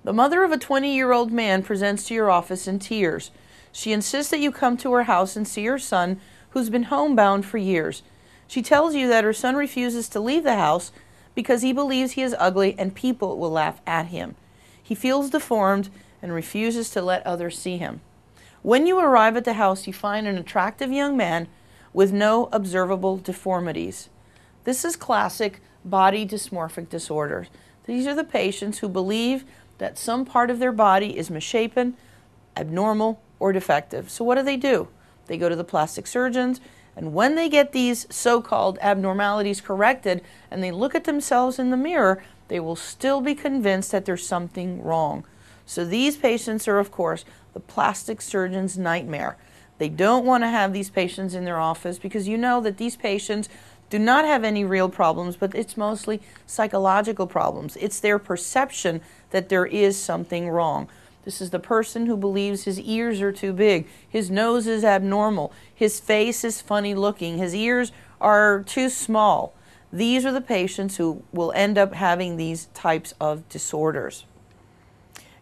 The mother of a 20-year-old man presents to your office in tears. She insists that you come to her house and see her son, who's been homebound for years. She tells you that her son refuses to leave the house because he believes he is ugly and people will laugh at him. He feels deformed and refuses to let others see him. When you arrive at the house, you find an attractive young man with no observable deformities. This is classic body dysmorphic disorders. These are the patients who believe that some part of their body is misshapen, abnormal, or defective. So what do? They go to the plastic surgeons, and when they get these so-called abnormalities corrected and they look at themselves in the mirror, they will still be convinced that there's something wrong. So these patients are, of course, the plastic surgeon's nightmare. They don't want to have these patients in their office because you know that these patients do not have any real problems, but it's mostly psychological problems. It's their perception that there is something wrong. This is the person who believes his ears are too big, his nose is abnormal, his face is funny looking, his ears are too small. These are the patients who will end up having these types of disorders.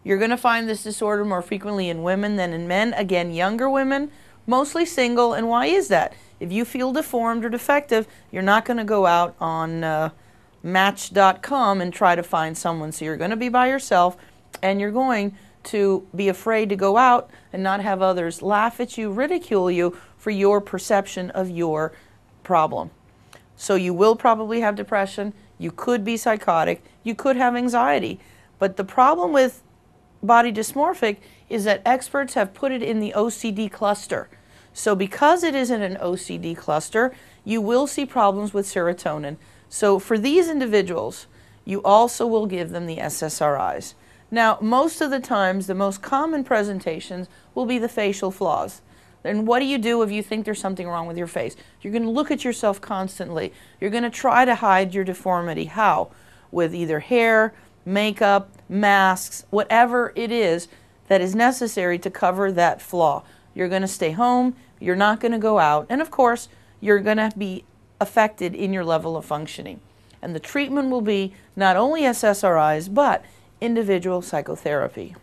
You're going to find this disorder more frequently in women than in men. Again, younger women, mostly single. And why is that? If you feel deformed or defective, you're not going to go out on Match.com and try to find someone. So you're going to be by yourself, and you're going to be afraid to go out and not have others laugh at you, ridicule you for your perception of your problem. So you will probably have depression. You could be psychotic. You could have anxiety. But the problem with body dysmorphic is that experts have put it in the OCD cluster. So because it is in an OCD cluster, you will see problems with serotonin. So for these individuals, you also will give them the SSRIs. Now, most of the times, the most common presentations will be the facial flaws. And what do you do if you think there's something wrong with your face? You're going to look at yourself constantly. You're going to try to hide your deformity. How? With either hair, makeup, masks, whatever it is that is necessary to cover that flaw. You're going to stay home, you're not going to go out, and of course, you're going to be affected in your level of functioning. And the treatment will be not only SSRIs, but individual psychotherapy.